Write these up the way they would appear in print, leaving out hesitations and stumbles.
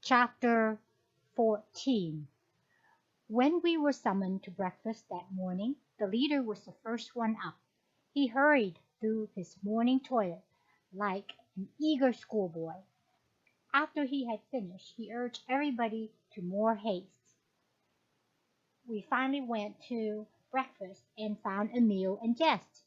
Chapter 14. When we were summoned to breakfast that morning, the leader was the first one up. He hurried through his morning toilet like an eager schoolboy. After he had finished, he urged everybody to more haste. We finally went to breakfast and found Emil and Jest.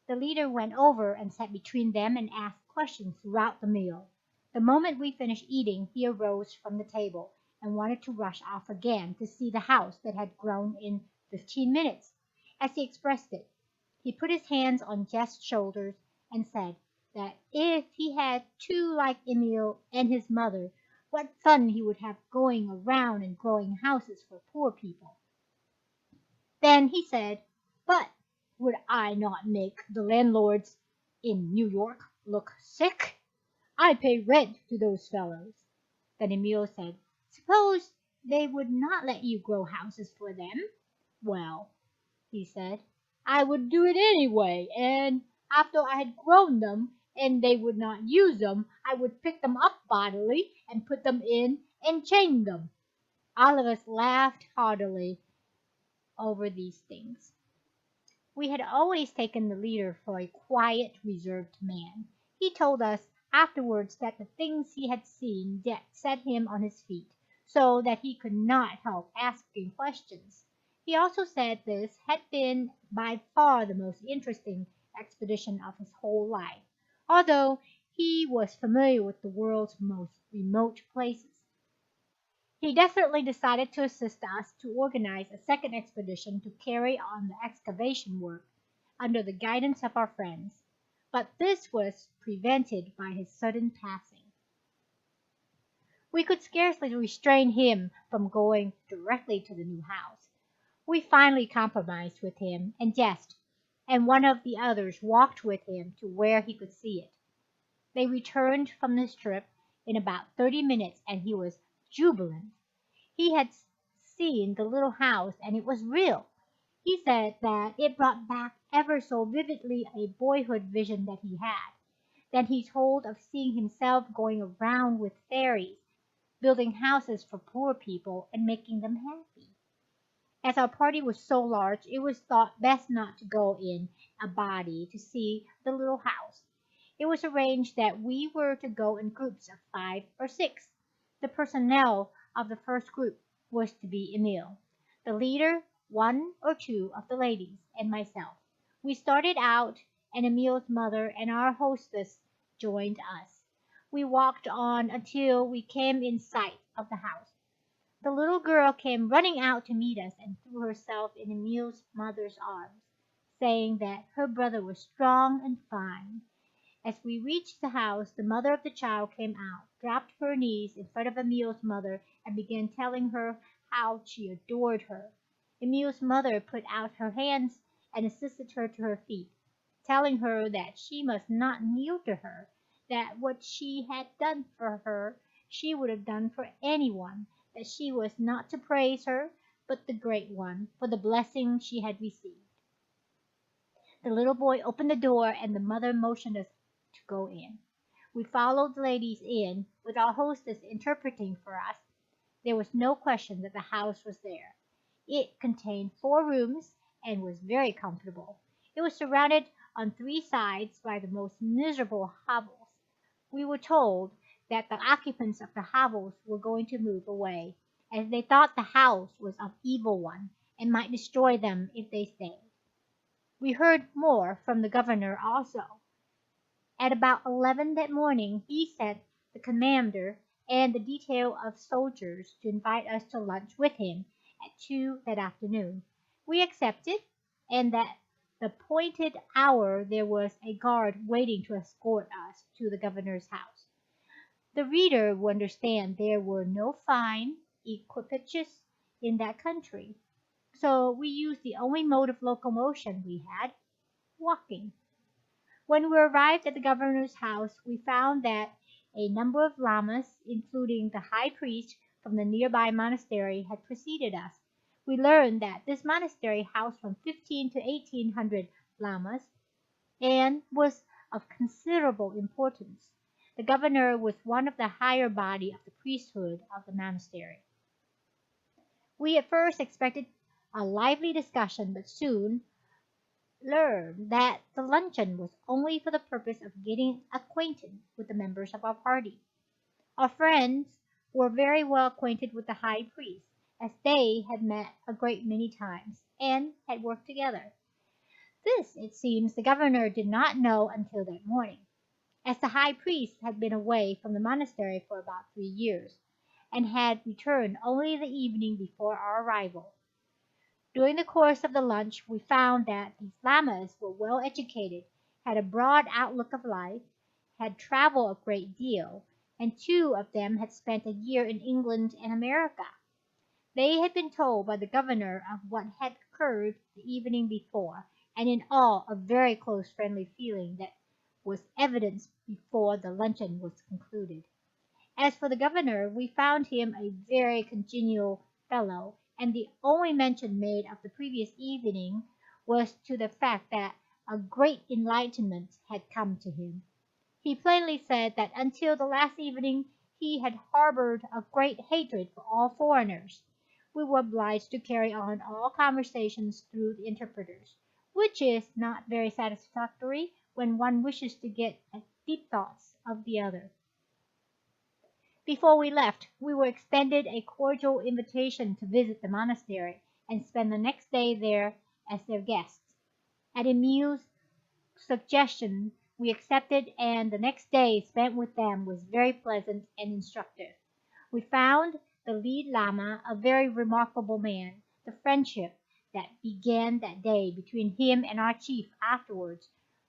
The leader went over and sat between them and asked questions throughout the meal. The moment we finished eating, he arose from the table and wanted to rush off again to see the house that had grown in 15 minutes. As he expressed it, he put his hands on Jest's shoulders and said that if he had two like Emil and his mother, what fun he would have going around and growing houses for poor people. Then he said, "But would I not make the landlords in New York look sick? I pay rent to those fellows." Then Emil said, "Suppose they would not let you grow houses for them?" "Well," he said, "I would do it anyway, and after I had grown them and they would not use them, I would pick them up bodily and put them in and chain them." All of us laughed heartily over these things. We had always taken the leader for a quiet, reserved man. He told us afterwards that the things he had seen set him on his feet, so that he could not help asking questions. He also said this had been by far the most interesting expedition of his whole life, although he was familiar with the world's most remote places. He definitely decided to assist us to organize a second expedition to carry on the excavation work under the guidance of our friends, but this was prevented by his sudden passing. We could scarcely restrain him from going directly to the new house. We finally compromised with him and Jest, and one of the others walked with him to where he could see it. They returned from this trip in about 30 minutes, and he was jubilant. He had seen the little house, and it was real. He said that it brought back ever so vividly a boyhood vision that he had. Then he told of seeing himself going around with fairies, building houses for poor people and making them happy. As our party was so large, it was thought best not to go in a body to see the little house. It was arranged that we were to go in groups of 5 or 6. The personnel of the first group was to be Emil, the leader, 1 or 2 of the ladies, and myself. We started out, and Emil's mother and our hostess joined us. We walked on until we came in sight of the house. The little girl came running out to meet us and threw herself in Emil's mother's arms, saying that her brother was strong and fine. As we reached the house, the mother of the child came out, dropped to her knees in front of Emil's mother, and began telling her how she adored her. Emil's mother put out her hands and assisted her to her feet, telling her that she must not kneel to her, that what she had done for her she would have done for anyone, that she was not to praise her, but the Great One, for the blessing she had received. The little boy opened the door, and the mother motioned us to go in. We followed the ladies in, with our hostess interpreting for us. There was no question that the house was there. It contained 4 rooms and was very comfortable. It was surrounded on 3 sides by the most miserable hovels. We were told that the occupants of the hovels were going to move away, as they thought the house was of evil one and might destroy them if they stayed. We heard more from the governor also. At about 11 that morning, he sent the commander and the detail of soldiers to invite us to lunch with him at 2 that afternoon. We accepted, and at the appointed hour there was a guard waiting to escort us to the governor's house. The reader will understand there were no fine equipages in that country, so we used the only mode of locomotion we had, walking. When we arrived at the governor's house, we found that a number of lamas, including the high priest from the nearby monastery, had preceded us. We learned that this monastery housed from 15 to 1800 lamas and was of considerable importance. The governor was one of the higher body of the priesthood of the monastery. We at first expected a lively discussion, but soon learned that the luncheon was only for the purpose of getting acquainted with the members of our party. Our friends were very well acquainted with the high priest, as they had met a great many times and had worked together. This, it seems, the governor did not know until that morning, as the high priest had been away from the monastery for about 3 years, and had returned only the evening before our arrival. During the course of the lunch we found that these lamas were well educated, had a broad outlook of life, had traveled a great deal, and 2 of them had spent a year in England and America. They had been told by the governor of what had occurred the evening before, and in all a very close friendly feeling that was evidenced before the luncheon was concluded. As for the governor, we found him a very congenial fellow, and the only mention made of the previous evening was to the fact that a great enlightenment had come to him. He plainly said that until the last evening he had harbored a great hatred for all foreigners. We were obliged to carry on all conversations through the interpreters, which is not very satisfactory when one wishes to get at deep thoughts of the other. Before we left, we were extended a cordial invitation to visit the monastery and spend the next day there as their guests. At Emile's suggestion, we accepted, and the next day spent with them was very pleasant and instructive. We found the lead lama a very remarkable man. The friendship that began that day between him and our chief afterwards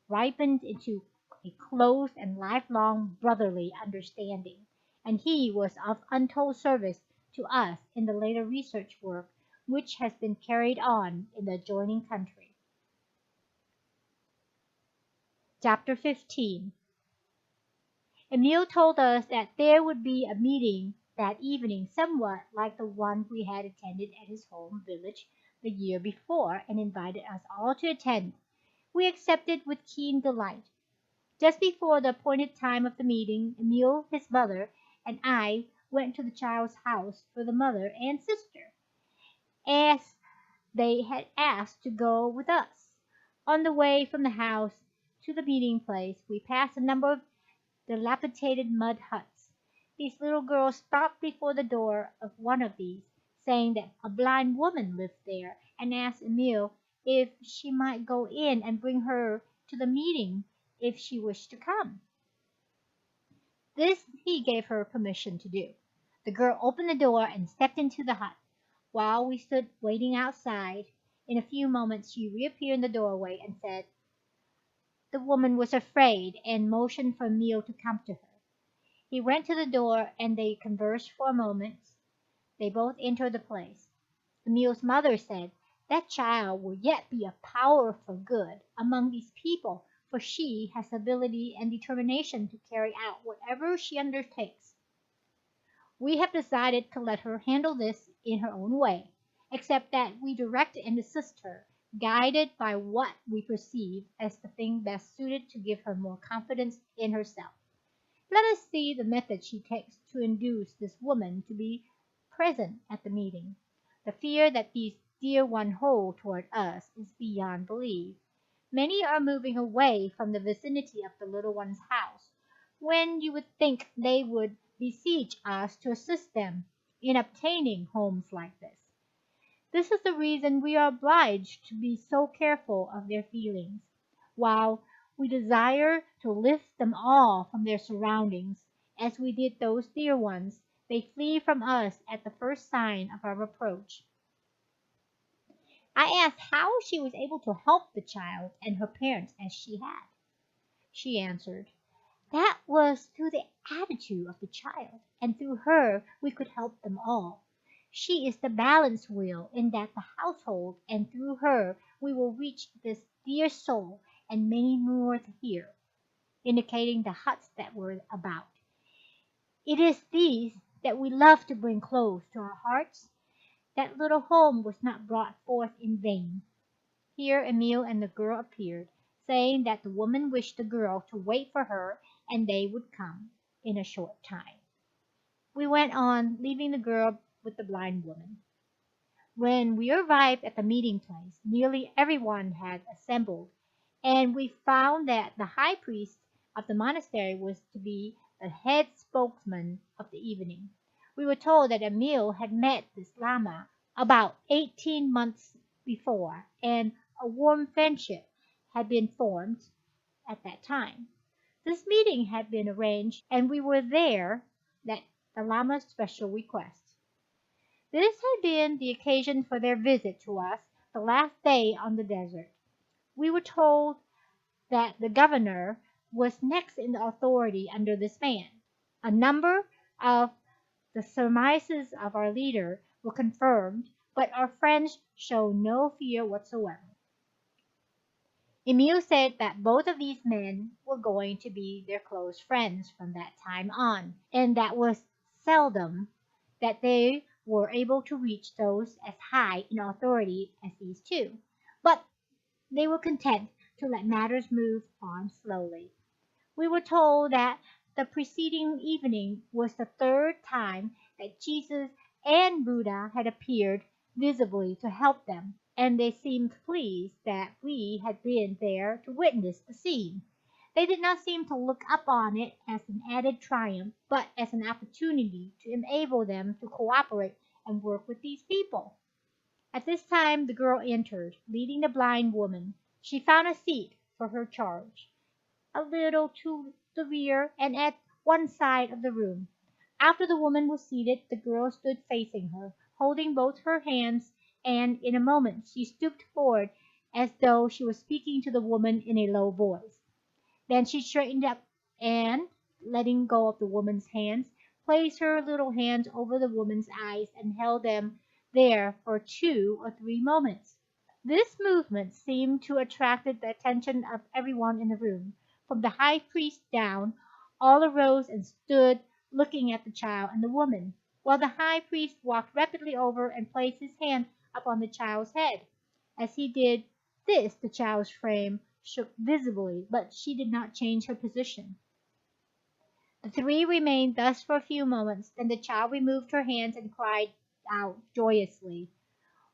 ripened into a close and lifelong brotherly understanding, and he was of untold service to us in the later research work which has been carried on in the adjoining country. Chapter 15. Emile told us that there would be a meeting that evening somewhat like the one we had attended at his home village the year before, and invited us all to attend. We accepted with keen delight. Just before the appointed time of the meeting, Emile, his mother, and I went to the child's house for the mother and sister, as they had asked to go with us. On the way from the house to the meeting place, we passed a number of dilapidated mud huts. These little girls stopped before the door of one of these, saying that a blind woman lived there, and asked Emile if she might go in and bring her to the meeting if she wished to come. This he gave her permission to do. The girl opened the door and stepped into the hut. While we stood waiting outside, in a few moments she reappeared in the doorway and said the woman was afraid, and motioned for Emile to come to her. He went to the door and they conversed for a moment. They both entered the place. Emile's mother said, "That child will yet be a power for good among these people, for she has ability and determination to carry out whatever she undertakes. We have decided to let her handle this in her own way, except that we direct and assist her, guided by what we perceive as the thing best suited to give her more confidence in herself. Let us see the method she takes to induce this woman to be present at the meeting. The fear that these dear ones hold toward us is beyond belief. Many are moving away from the vicinity of the little one's house, when you would think they would beseech us to assist them in obtaining homes like this. This is the reason we are obliged to be so careful of their feelings. While we desire to lift them all from their surroundings, as we did those dear ones, they flee from us at the first sign of our approach." I asked how she was able to help the child and her parents as she had. She answered, "That was through the attitude of the child, and through her we could help them all. She is the balance wheel in that the household, and through her we will reach this dear soul and many more here," indicating the huts that were about. "It is these that we love to bring close to our hearts. That little home was not brought forth in vain." Here Emile and the girl appeared, saying that the woman wished the girl to wait for her and they would come. in a short time. We went on, leaving the girl with the blind woman. When we arrived at the meeting place, nearly everyone had assembled, and we found that the high priest of the monastery was to be the head spokesman of the evening. We were told that Emil had met this Lama about 18 months before, and a warm friendship had been formed at that time. This meeting had been arranged, and we were there at the Lama's special request. This had been the occasion for their visit to us the last day on the desert. We were told that the governor was next in authority under this man. A number of the surmises of our leader were confirmed, but our friends showed no fear whatsoever. Emil said that both of these men were going to be their close friends from that time on, and that was seldom that they were able to reach those as high in authority as these two. But they were content to let matters move on slowly. We were told that the preceding evening was the third time that Jesus and Buddha had appeared visibly to help them, and they seemed pleased that we had been there to witness the scene. They did not seem to look upon it as an added triumph, but as an opportunity to enable them to cooperate and work with these people. At this time the girl entered, leading the blind woman. She found a seat for her charge, a little to the rear and at one side of the room. After the woman was seated, the girl stood facing her, holding both her hands, and in a moment she stooped forward as though she was speaking to the woman in a low voice. Then she straightened up and, letting go of the woman's hands, placed her little hands over the woman's eyes and held them there for 2 or 3 moments. This movement seemed to attract the attention of everyone in the room. From the high priest down, all arose and stood looking at the child and the woman, while the high priest walked rapidly over and placed his hand upon the child's head. As he did this, the child's frame shook visibly, but she did not change her position. The three remained thus for a few moments, then the child removed her hands and cried out joyously,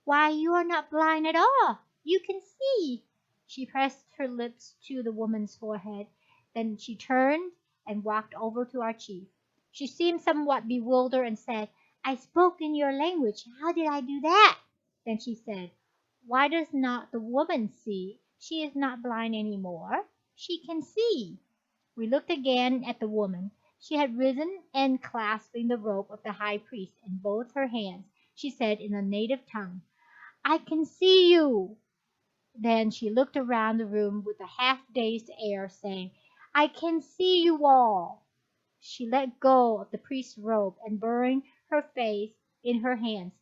"Why, you are not blind at all! You can see!" She pressed her lips to the woman's forehead. Then she turned and walked over to our chief. She seemed somewhat bewildered and said, "I spoke in your language. How did I do that?" Then she said, "Why does not the woman see? She is not blind any more. She can see." We looked again at the woman. She had risen and clasping the robe of the high priest in both her hands, she said in a native tongue, "I can see you." Then she looked around the room with a half-dazed air, saying, "I can see you all." She let go of the priest's robe and, burying her face in her hands,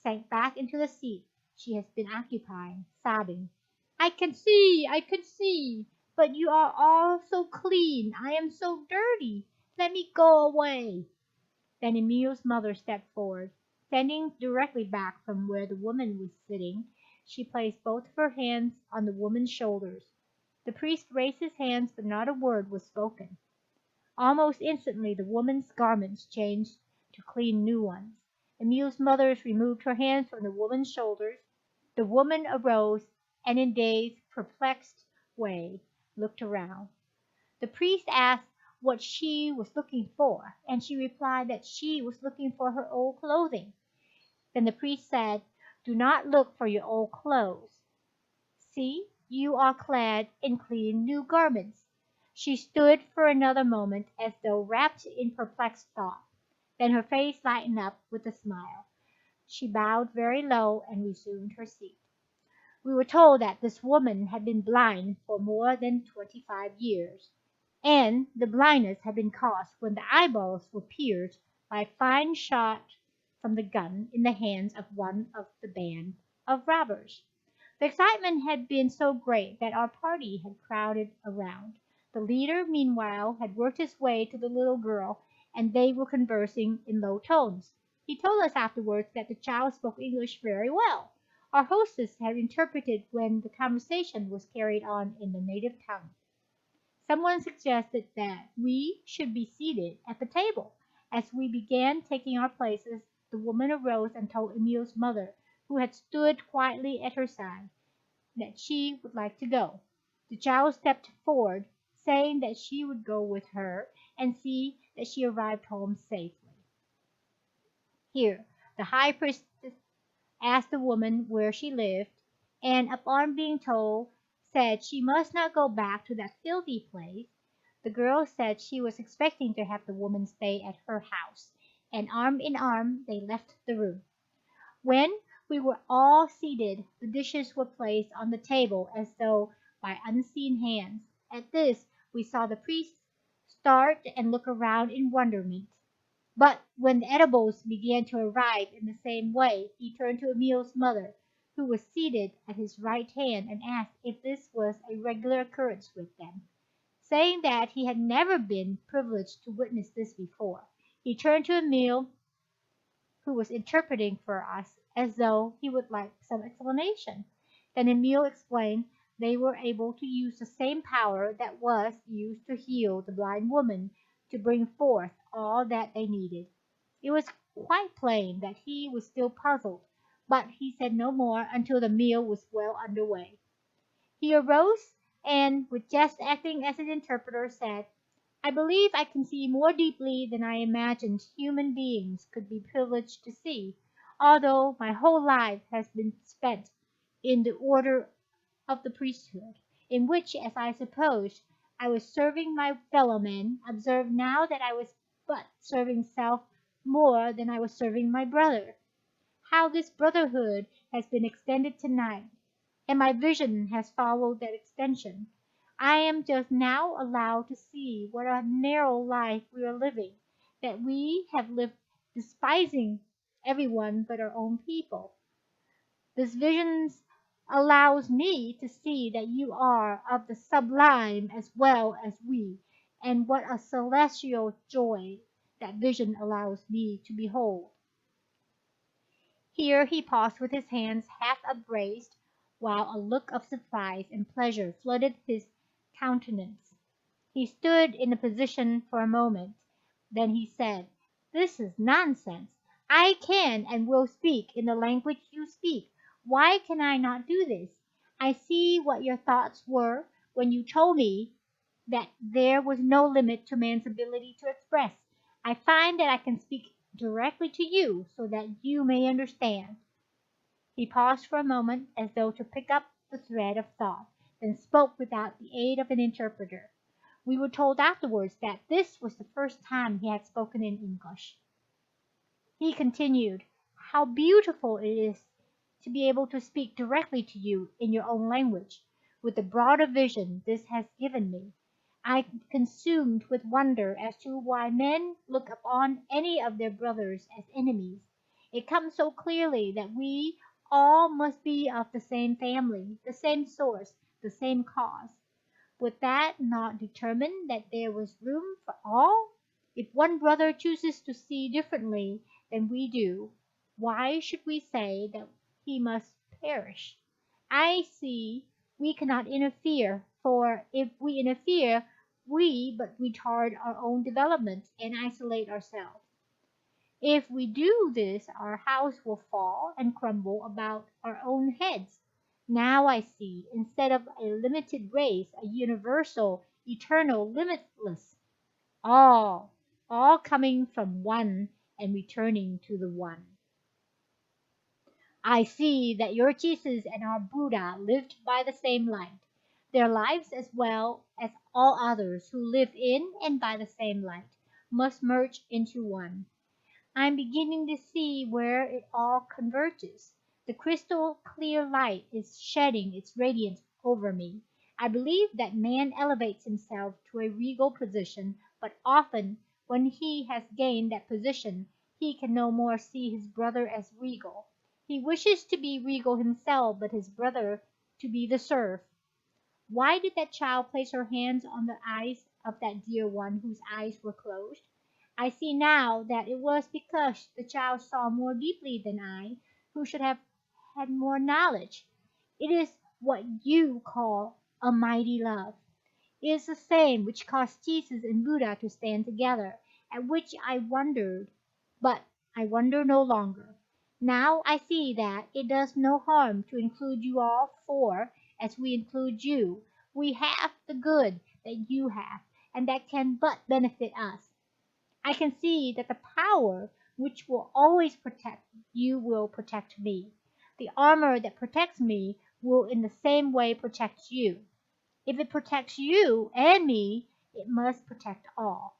sank back into the seat she had been occupying, sobbing, "I can see, but you are all so clean. I am so dirty. Let me go away." Then Emil's mother stepped forward. Standing directly back from where the woman was sitting, she placed both of her hands on the woman's shoulders. The priest raised his hands, but not a word was spoken. Almost instantly the woman's garments changed to clean new ones. Emil's mother removed her hands from the woman's shoulders. The woman arose and in dazed, perplexed way looked around. The priest asked what she was looking for, and she replied that she was looking for her old clothing. Then the priest said, "Do not look for your old clothes. See, you are clad in clean new garments." She stood for another moment as though wrapped in perplexed thought. Then her face lightened up with a smile. She bowed very low and resumed her seat. We were told that this woman had been blind for more than 25 years, and the blindness had been caused when the eyeballs were pierced by a fine shot from the gun in the hands of one of the band of robbers. The excitement had been so great that our party had crowded around. The leader, meanwhile, had worked his way to the little girl, and they were conversing in low tones. He told us afterwards that the child spoke English very well. Our hostess had interpreted when the conversation was carried on in the native tongue. Someone suggested that we should be seated at the table. As we began taking our places, the woman arose and told Emile's mother, who had stood quietly at her side, that she would like to go. The child stepped forward, saying that she would go with her and see that she arrived home safely. Here, the high priestess asked the woman where she lived, and upon being told, said she must not go back to that filthy place. The girl said she was expecting to have the woman stay at her house, and arm in arm they left the room. When we were all seated, the dishes were placed on the table as though by unseen hands. At this, we saw the priest start and look around in wonderment. But when the edibles began to arrive in the same way, he turned to Emile's mother, who was seated at his right hand, and asked if this was a regular occurrence with them. Saying that he had never been privileged to witness this before, he turned to Emile, who was interpreting for us, as though he would like some explanation. Then Emile explained they were able to use the same power that was used to heal the blind woman to bring forth all that they needed. It was quite plain that he was still puzzled, but he said no more until the meal was well under way. He arose and, with just acting as an interpreter, said, I believe I can see more deeply than I imagined human beings could be privileged to see, although my whole life has been spent in the order of the priesthood, in which, as I supposed, I was serving my fellow men. Observe now that I was but serving self more than I was serving my brother. How this brotherhood has been extended tonight, and my vision has followed that extension. I am just now allowed to see what a narrow life we are living, that we have lived despising everyone but our own people. This vision allows me to see that you are of the sublime as well as we, and what a celestial joy that vision allows me to behold. Here he paused with his hands half upraised, while a look of surprise and pleasure flooded his countenance. He stood in a position for a moment. Then he said, This is nonsense. I can and will speak in the language you speak. Why can I not do this? I see what your thoughts were when you told me that there was no limit to man's ability to express. I find that I can speak directly to you so that you may understand. He paused for a moment as though to pick up the thread of thought, then spoke without the aid of an interpreter. We were told afterwards that this was the first time he had spoken in English. He continued, How beautiful it is to be able to speak directly to you in your own language. With the broader vision this has given me, I am consumed with wonder as to why men look upon any of their brothers as enemies. It comes so clearly that we all must be of the same family, the same source, the same cause. Would that not determine that there was room for all? If one brother chooses to see differently than we do, why should we say that he must perish? I see we cannot interfere, for if we interfere, we but retard our own development and isolate ourselves. If we do this, our house will fall and crumble about our own heads. Now I see, instead of a limited race, a universal, eternal, limitless, all, all coming from one and returning to the one. I see that your Jesus and our Buddha lived by the same light. Their lives, as well as all others who live in and by the same light, must merge into one. I am beginning to see where it all converges. The crystal clear light is shedding its radiance over me. I believe that man elevates himself to a regal position, but often, when he has gained that position, he can no more see his brother as regal. He wishes to be regal himself, but his brother to be the serf. Why did that child place her hands on the eyes of that dear one whose eyes were closed? I see now that it was because the child saw more deeply than I, who should have had more knowledge. It is what you call a mighty love. It is the same which caused Jesus and Buddha to stand together, at which I wondered, but I wonder no longer. Now I see that it does no harm to include you all, for, as we include you, we have the good that you have, and that can but benefit us. I can see that the power which will always protect you will protect me. The armor that protects me will in the same way protect you. If it protects you and me, it must protect all.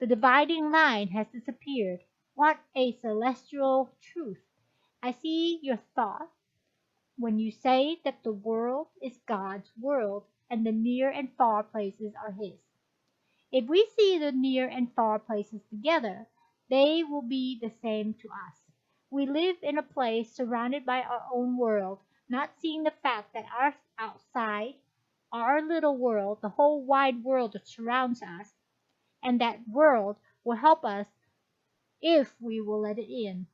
The dividing line has disappeared. What a celestial truth! I see your thought when you say that the world is God's world and the near and far places are His. If we see the near and far places together, they will be the same to us. We live in a place surrounded by our own world, not seeing the fact that our outside, our little world, the whole wide world that surrounds us, and that world will help us if we will let it in.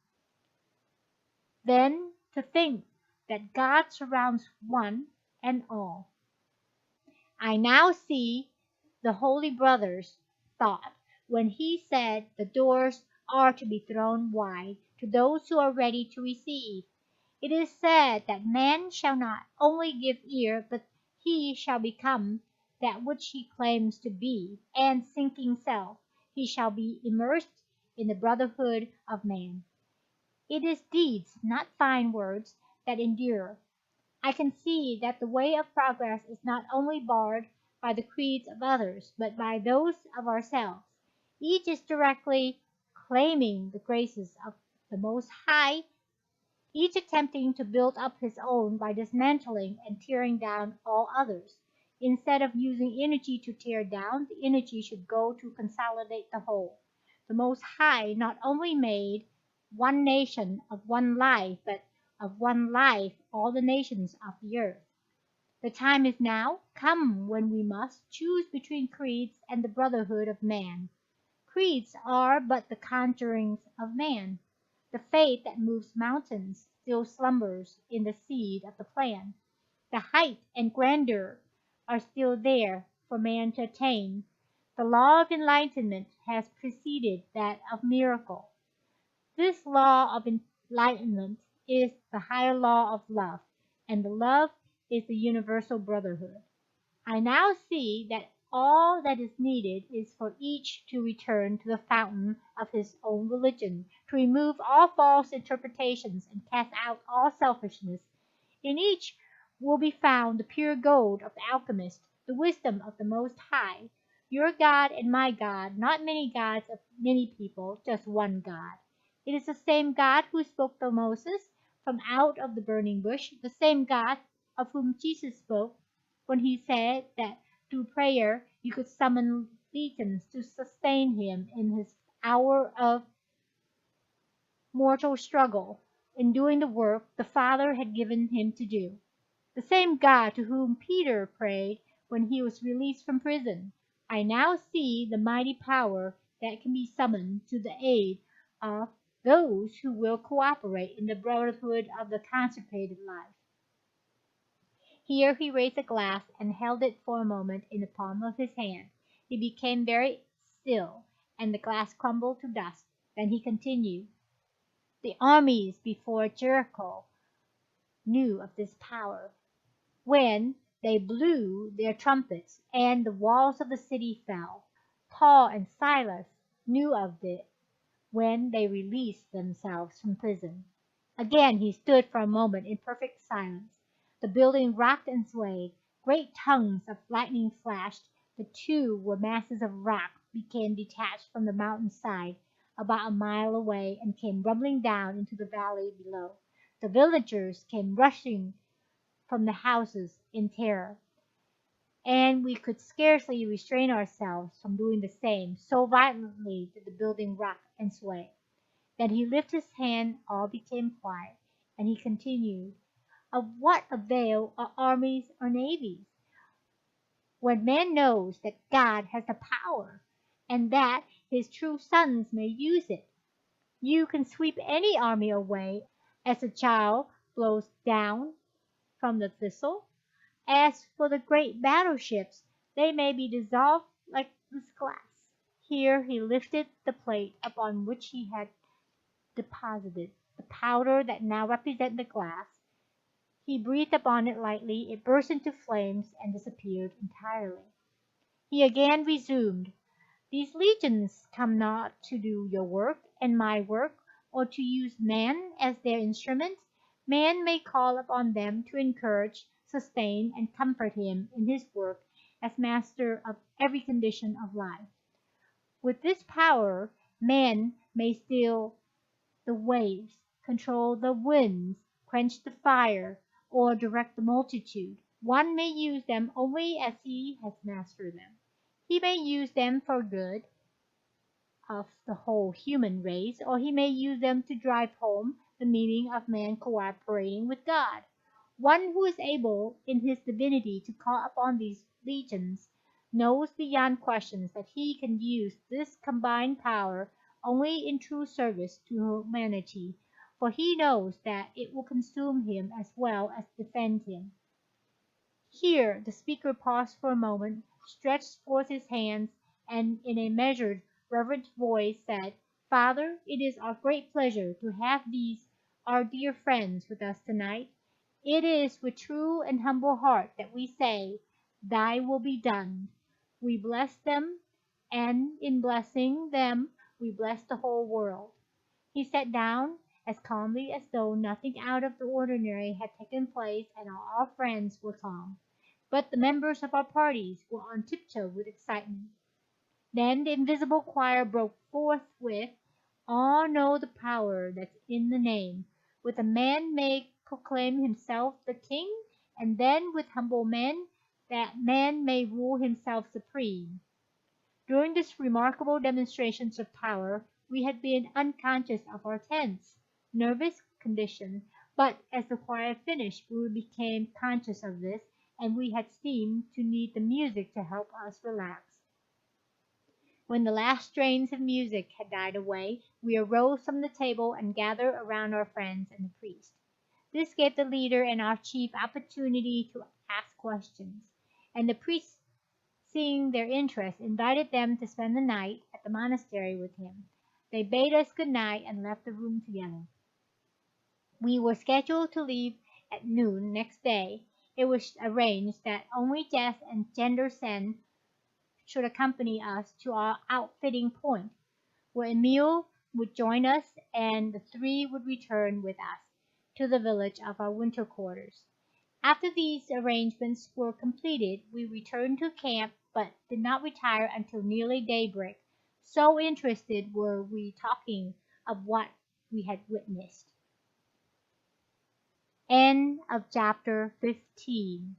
Then to think that God surrounds one and all. I now see the Holy Brother's thought when he said the doors are to be thrown wide to those who are ready to receive. It is said that man shall not only give ear, but he shall become that which he claims to be, and sinking self, he shall be immersed in the brotherhood of man. It is deeds, not fine words, that endure. I can see that the way of progress is not only barred by the creeds of others, but by those of ourselves. Each is directly claiming the graces of the Most High, each attempting to build up his own by dismantling and tearing down all others. Instead of using energy to tear down, the energy should go to consolidate the whole. The Most High not only made one nation of one life, but of one life all the nations of the earth. The time is now come when we must choose between creeds and the brotherhood of man. Creeds are but the conjurings of man. The faith that moves mountains still slumbers in the seed of the plant. The height and grandeur are still there for man to attain. The law of enlightenment has preceded that of miracle. This law of enlightenment is the higher law of love, and the love is the universal brotherhood. I now see that all that is needed is for each to return to the fountain of his own religion, to remove all false interpretations and cast out all selfishness. In each will be found the pure gold of the alchemist, the wisdom of the Most High. Your God and my God, not many gods of many people, just one God. It is the same God who spoke to Moses from out of the burning bush, the same God of whom Jesus spoke when he said that through prayer you could summon legions to sustain him in his hour of mortal struggle in doing the work the Father had given him to do. The same God to whom Peter prayed when he was released from prison. I now see the mighty power that can be summoned to the aid of those who will cooperate in the brotherhood of the consecrated life. Here he raised a glass and held it for a moment in the palm of his hand. He became very still, and the glass crumbled to dust. Then he continued, "The armies before Jericho knew of this power. When they blew their trumpets and the walls of the city fell, Paul and Silas knew of it when they released themselves from prison." Again he stood for a moment in perfect silence. The building rocked and swayed. Great tongues of lightning flashed. The two were masses of rock became detached from the mountain side about a mile away and came rumbling down into the valley below. The villagers came rushing from the houses in terror, and we could scarcely restrain ourselves from doing the same, so violently did the building rock and sway. Then he lifted his hand, all became quiet, and he continued, "Of what avail are armies or navies, when man knows that God has the power, and that his true sons may use it? You can sweep any army away as a child blows down from the thistle. As for the great battleships, they may be dissolved like this glass." Here he lifted the plate upon which he had deposited the powder that now represented the glass. He breathed upon it lightly, it burst into flames and disappeared entirely. He again resumed, "These legions come not to do your work and my work, or to use man as their instrument. Man may call upon them to encourage, sustain, and comfort him in his work as master of every condition of life. With this power, man may still the waves, control the winds, quench the fire, or direct the multitude. One may use them only as he has mastered them. He may use them for good of the whole human race, or he may use them to drive home the meaning of man cooperating with God. One who is able in his divinity to call upon these legions knows beyond questions that he can use this combined power only in true service to humanity, for he knows that it will consume him as well as defend him." Here the speaker paused for a moment, stretched forth his hands, and in a measured, reverent voice said, "Father, it is our great pleasure to have these our dear friends with us tonight. It is with true and humble heart that we say, 'Thy will be done.' We bless them, and in blessing them we bless the whole world." He sat down as calmly as though nothing out of the ordinary had taken place, and all our friends were calm. But the members of our parties were on tiptoe with excitement. Then the invisible choir broke forth with, "All know the power that's in the name. With a man may proclaim himself the king, and then with humble men that man may rule himself supreme." During this remarkable demonstrations of power, we had been unconscious of our tense, nervous condition, but as the choir finished, we became conscious of this, and we had seemed to need the music to help us relax. When the last strains of music had died away, we arose from the table and gathered around our friends and the priest. This gave the leader and our chief opportunity to ask questions, and the priest, seeing their interest, invited them to spend the night at the monastery with him. They bade us good night and left the room together. We were scheduled to leave at noon next day. It was arranged that only Death and Gender Sen should accompany us to our outfitting point, where Emil would join us, and the three would return with us to the village of our winter quarters. After these arrangements were completed, we returned to camp, but did not retire until nearly daybreak. So interested were we talking of what we had witnessed. End of chapter 15.